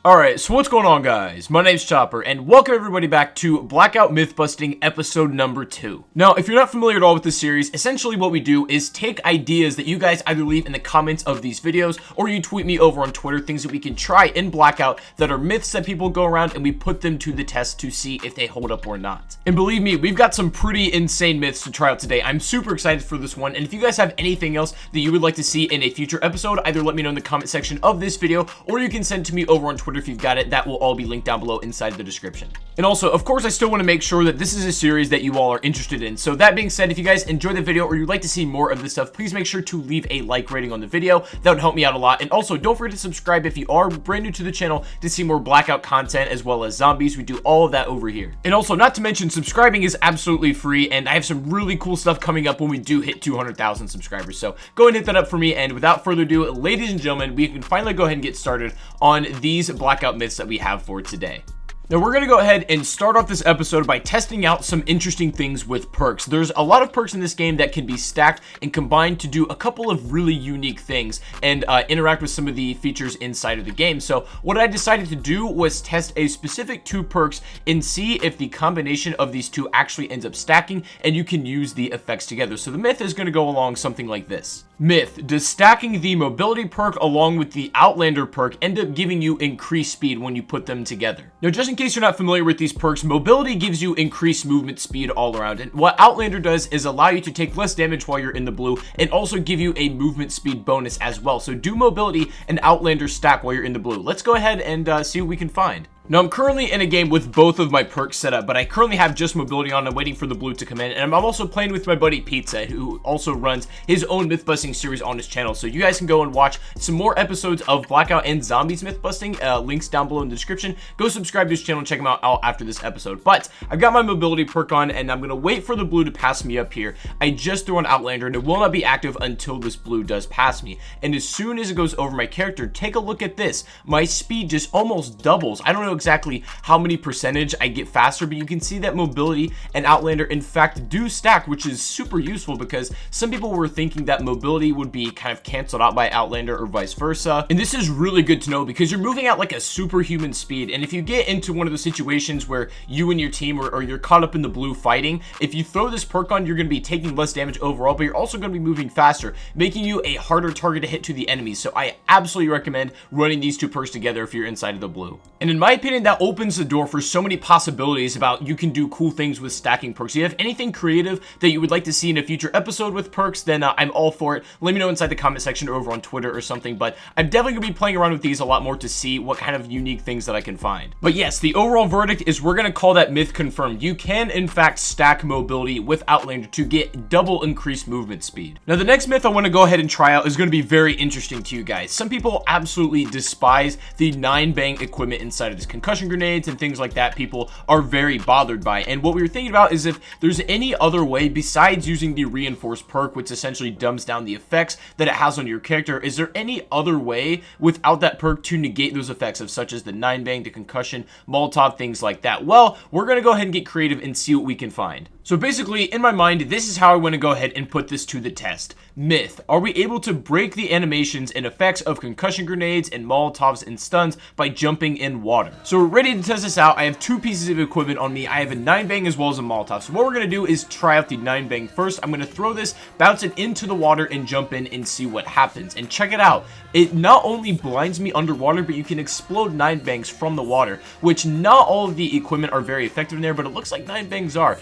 Alright, so what's going on, guys? My name's Chopper, and welcome everybody back to Blackout Myth-Busting episode number 2. Now, if you're not familiar at all with this series, essentially what we do is take ideas that you guys either leave in the comments of these videos, or you tweet me over on Twitter, things that we can try in Blackout that are myths that people go around, and we put them to the test to see if they hold up or not. And believe me, we've got some pretty insane myths to try out today. I'm super excited for this one, and if you guys have anything else that you would like to see in a future episode, either let me know in the comment section of this video, or you can send it to me over on Twitter if you've got it. That will all be linked down below inside the description. And also, of course, I still want to make sure that this is a series that you all are interested in. So that being said, if you guys enjoy the video or you'd like to see more of this stuff, please make sure to leave a like rating on the video. That would help me out a lot. And also, don't forget to subscribe if you are brand new to the channel to see more Blackout content as well as zombies. We do all of that over here. And also, not to mention, subscribing is absolutely free, and I have some really cool stuff coming up when we do hit 200,000 subscribers. So go ahead and hit that up for me. And without further ado, ladies and gentlemen, we can finally go ahead and get started on these Blackout myths that we have for today. Now, we're going to go ahead and start off this episode by testing out some interesting things with perks. There's a lot of perks in this game that can be stacked and combined to do a couple of really unique things and interact with some of the features inside of the game. So what I decided to do was test a specific 2 perks and see if the combination of these 2 actually ends up stacking and you can use the effects together. So the myth is going to go along something like this. Myth: does stacking the mobility perk along with the Outlander perk end up giving you increased speed when you put them together? Now, just in case you're not familiar with these perks, mobility gives you increased movement speed all around, and what Outlander does is allow you to take less damage while you're in the blue and also give you a movement speed bonus as well. So do mobility and Outlander stack while you're in the blue. Let's go ahead and see what we can find. Now, I'm currently in a game with both of my perks set up, but I currently have just mobility on. I'm waiting for the blue to come in, and I'm also playing with my buddy Pizza, who also runs his own myth-busting series on his channel. So you guys can go and watch some more episodes of Blackout and Zombies myth-busting. Links down below in the description. Go subscribe to his channel and check him out after this episode. But I've got my mobility perk on, and I'm going to wait for the blue to pass me up here. I just threw an Outlander, and it will not be active until this blue does pass me. And as soon as it goes over my character, take a look at this. My speed just almost doubles. I don't know exactly how many percentage I get faster, but you can see that mobility and Outlander in fact do stack, which is super useful because some people were thinking that mobility would be kind of canceled out by Outlander or vice versa. And this is really good to know because you're moving at like a superhuman speed, and if you get into one of the situations where you and your team or you're caught up in the blue fighting, if you throw this perk on, you're going to be taking less damage overall, but you're also going to be moving faster, making you a harder target to hit to the enemies. So I absolutely recommend running these 2 perks together if you're inside of the blue. And in my opinion, that opens the door for so many possibilities about you can do cool things with stacking perks. If you have anything creative that you would like to see in a future episode with perks, then I'm all for it. Let me know inside the comment section or over on Twitter or something, but I'm definitely going to be playing around with these a lot more to see what kind of unique things that I can find. But yes, the overall verdict is we're going to call that myth confirmed. You can in fact stack mobility with Outlander to get double increased movement speed. Now, the next myth I want to go ahead and try out is going to be very interesting to you guys. Some people absolutely despise the 9-bang equipment inside of this. Concussion grenades and things like that people are very bothered by, and what we were thinking about is if there's any other way besides using the reinforced perk, which essentially dumbs down the effects that it has on your character. Is there any other way without that perk to negate those effects of such as the 9-bang, the concussion, Molotov, things like that? Well, we're gonna go ahead and get creative and see what we can find. So basically, in my mind, this is how I want to go ahead and put this to the test. Myth: are we able to break the animations and effects of concussion grenades and Molotovs and stuns by jumping in water? So we're ready to test this out. I have 2 pieces of equipment on me. I have a 9-bang as well as a Molotov. So what we're going to do is try out the 9-bang first. I'm going to throw this, bounce it into the water, and jump in and see what happens. And check it out. It not only blinds me underwater, but you can explode 9-bangs from the water, which not all of the equipment are very effective in there, but it looks like 9-bangs are.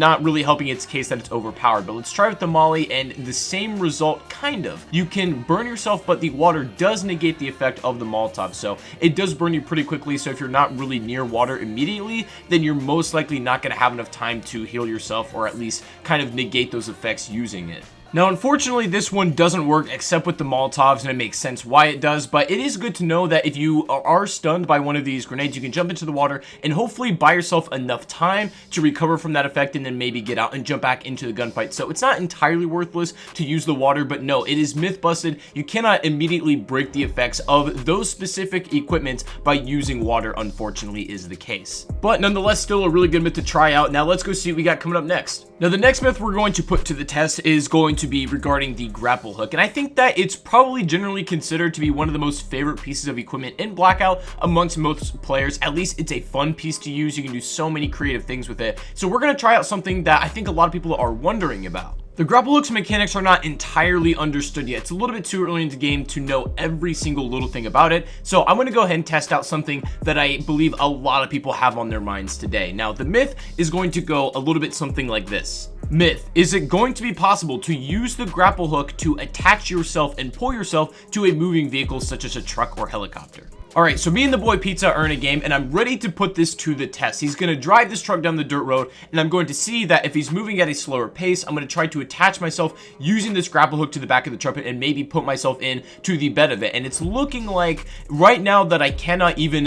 Not really helping its case that it's overpowered. But let's try with the Molly, and the same result, kind of. You can burn yourself, but the water does negate the effect of the Molotov, so it does burn you pretty quickly. So if you're not really near water immediately, then you're most likely not going to have enough time to heal yourself or at least kind of negate those effects using it. Now, unfortunately, this one doesn't work except with the Molotovs, and it makes sense why it does, but it is good to know that if you are stunned by one of these grenades, you can jump into the water and hopefully buy yourself enough time to recover from that effect and then maybe get out and jump back into the gunfight. So it's not entirely worthless to use the water, but no, it is myth busted. You cannot immediately break the effects of those specific equipment by using water, unfortunately, is the case. But nonetheless, still a really good myth to try out. Now let's go see what we got coming up next. Now, the next myth we're going to put to the test is going to be regarding the grapple hook, and I think that it's probably generally considered to be one of the most favorite pieces of equipment in Blackout amongst most players. At least it's a fun piece to use. You can do so many creative things with it. So we're going to try out something that I think a lot of people are wondering about. The grapple hook's mechanics are not entirely understood yet. It's a little bit too early in the game to know every single little thing about it. So I'm going to go ahead and test out something that I believe a lot of people have on their minds today. Now, the myth is going to go a little bit something like this. Myth: is it going to be possible to use the grapple hook to attach yourself and pull yourself to a moving vehicle such as a truck or helicopter? Alright, so me and the boy Pizza are in a game, and I'm ready to put this to the test. He's going to drive this truck down the dirt road, and I'm going to see that if he's moving at a slower pace, I'm going to try to attach myself using this grapple hook to the back of the truck and maybe put myself in to the bed of it. And it's looking like right now that I cannot even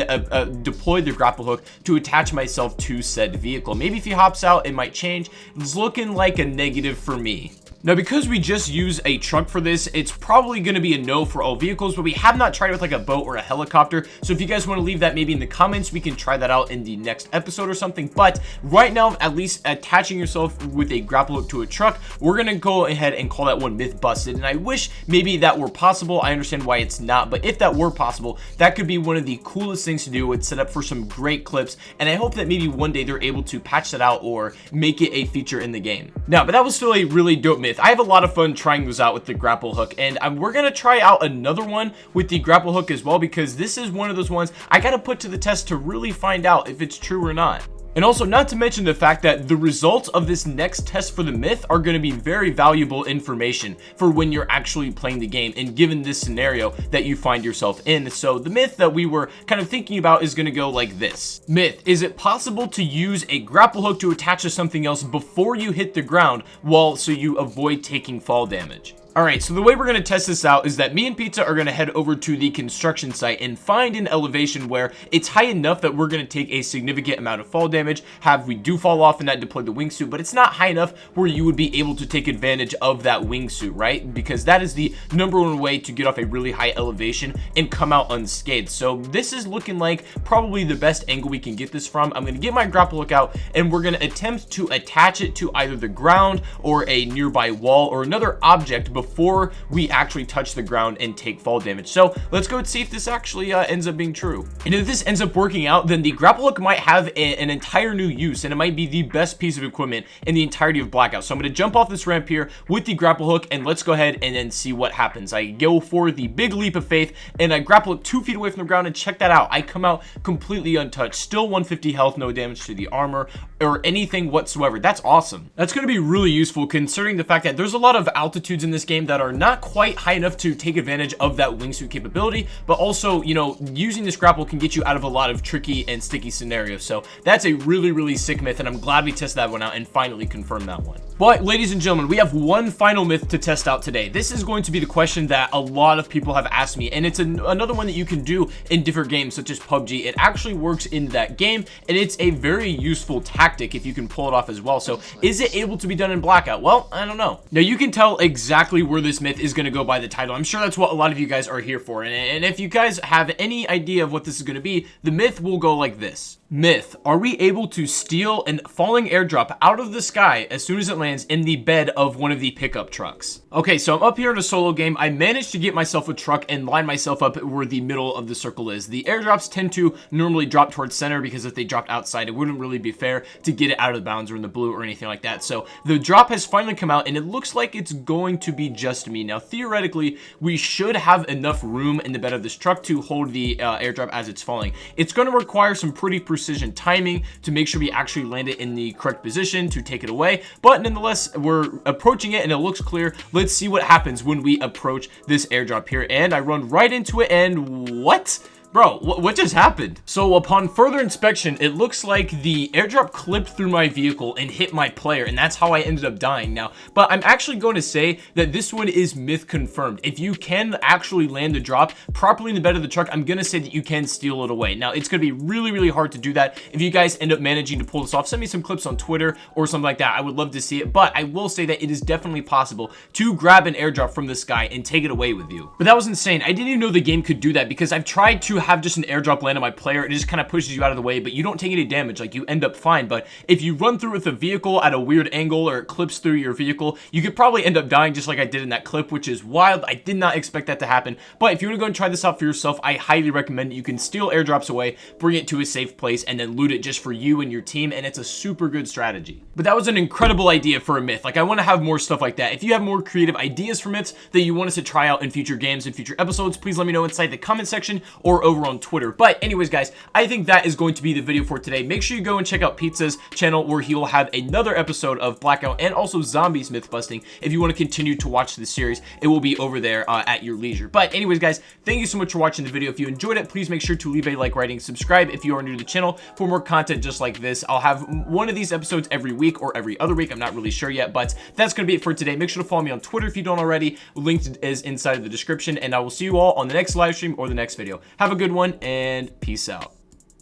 deploy the grapple hook to attach myself to said vehicle. Maybe if he hops out, it might change. It's looking like a negative for me. Now, because we just use a truck for this, it's probably going to be a no for all vehicles, but we have not tried it with like a boat or a helicopter. So if you guys want to leave that maybe in the comments, we can try that out in the next episode or something. But right now, at least attaching yourself with a grapple hook to a truck, we're going to go ahead and call that one myth busted. And I wish maybe that were possible. I understand why it's not, but if that were possible, that could be one of the coolest things to do. It's set up for some great clips, and I hope that maybe one day they're able to patch that out or make it a feature in the game. Now, but that was still a really dope myth. I have a lot of fun trying those out with the grapple hook, and we're gonna try out another one with the grapple hook as well, because this is one of those ones I gotta put to the test to really find out if it's true or not. And also, not to mention the fact that the results of this next test for the myth are going to be very valuable information for when you're actually playing the game and given this scenario that you find yourself in. So the myth that we were kind of thinking about is going to go like this. Myth: is it possible to use a grapple hook to attach to something else before you hit the ground, so you avoid taking fall damage? Alright, so the way we're going to test this out is that me and Pizza are going to head over to the construction site and find an elevation where it's high enough that we're going to take a significant amount of fall damage. We do fall off and that deploy the wingsuit, but it's not high enough where you would be able to take advantage of that wingsuit, right? Because that is the #1 way to get off a really high elevation and come out unscathed. So this is looking like probably the best angle we can get this from. I'm going to get my grapple hook out, and we're going to attempt to attach it to either the ground or a nearby wall or another object before we actually touch the ground and take fall damage. So let's go and see if this actually ends up being true. And if this ends up working out, then the grapple hook might have an entire new use, and it might be the best piece of equipment in the entirety of Blackout. So I'm going to jump off this ramp here with the grapple hook, and let's go ahead and then see what happens. I go for the big leap of faith, and I grapple hook 2 feet away from the ground, and check that out. I come out completely untouched, still 150 health, no damage to the armor or anything whatsoever. That's awesome. That's going to be really useful considering the fact that there's a lot of altitudes in this game that are not quite high enough to take advantage of that wingsuit capability, but also, you know, using this grapple can get you out of a lot of tricky and sticky scenarios. So that's a really sick myth, and I'm glad we tested that one out and finally confirmed that one. But ladies and gentlemen, we have one final myth to test out today. This is going to be the question that a lot of people have asked me, and it's another one that you can do in different games such as PUBG. It actually works in that game, and it's a very useful tactic if you can pull it off as well. So is it able to be done in Blackout? Well, I don't know. Now you can tell exactly where this myth is going to go by the title. I'm sure that's what a lot of you guys are here for, and if you guys have any idea of what this is going to be, the myth will go like this. Myth: are we able to steal a falling airdrop out of the sky as soon as it lands in the bed of one of the pickup trucks? Okay, so I'm up here in a solo game. I managed to get myself a truck and line myself up where the middle of the circle is. The airdrops tend to normally drop towards center because if they dropped outside, it wouldn't really be fair to get it out of bounds or in the blue or anything like that. So the drop has finally come out, and it looks like it's going to be just me. Now, theoretically, we should have enough room in the bed of this truck to hold the airdrop as it's falling. It's going to require some pretty precision timing to make sure we actually land it in the correct position to take it away, but nonetheless, we're approaching it and it looks clear. Let's see what happens when we approach this airdrop here, and I run right into it, and what? Bro, what just happened? So upon further inspection, it looks like the airdrop clipped through my vehicle and hit my player, and that's how I ended up dying now. But I'm actually going to say that this one is myth confirmed. If you can actually land the drop properly in the bed of the truck, I'm going to say that you can steal it away. Now, it's going to be really hard to do that. If you guys end up managing to pull this off, send me some clips on Twitter or something like that. I would love to see it, but I will say that it is definitely possible to grab an airdrop from the sky and take it away with you. But that was insane. I didn't even know the game could do that because I've tried to have just an airdrop land on my player, it just kind of pushes you out of the way, but you don't take any damage. Like, you end up fine. But if you run through with a vehicle at a weird angle or it clips through your vehicle, you could probably end up dying just like I did in that clip, which is wild. I did not expect that to happen. But if you want to go and try this out for yourself, I highly recommend it. You can steal airdrops away, bring it to a safe place, and then loot it just for you and your team, and it's a super good strategy. But that was an incredible idea for a myth. Like, I want to have more stuff like that. If you have more creative ideas for myths that you want us to try out in future games and future episodes, please let me know inside the comment section or over on Twitter. But anyways, guys, I think that is going to be the video for today. Make sure you go and check out Pizza's channel, where he will have another episode of Blackout and also Zombies myth busting. If you want to continue to watch this series, it will be over there at your leisure. But anyways, guys, thank you so much for watching the video. If you enjoyed it, please make sure to leave a like, rating, subscribe if you are new to the channel for more content just like this. I'll have one of these episodes every week or every other week. I'm not really sure yet, but that's going to be it for today. Make sure to follow me on Twitter if you don't already. Link is inside of the description, and I will see you all on the next live stream or the next video. Have a good one, and peace out.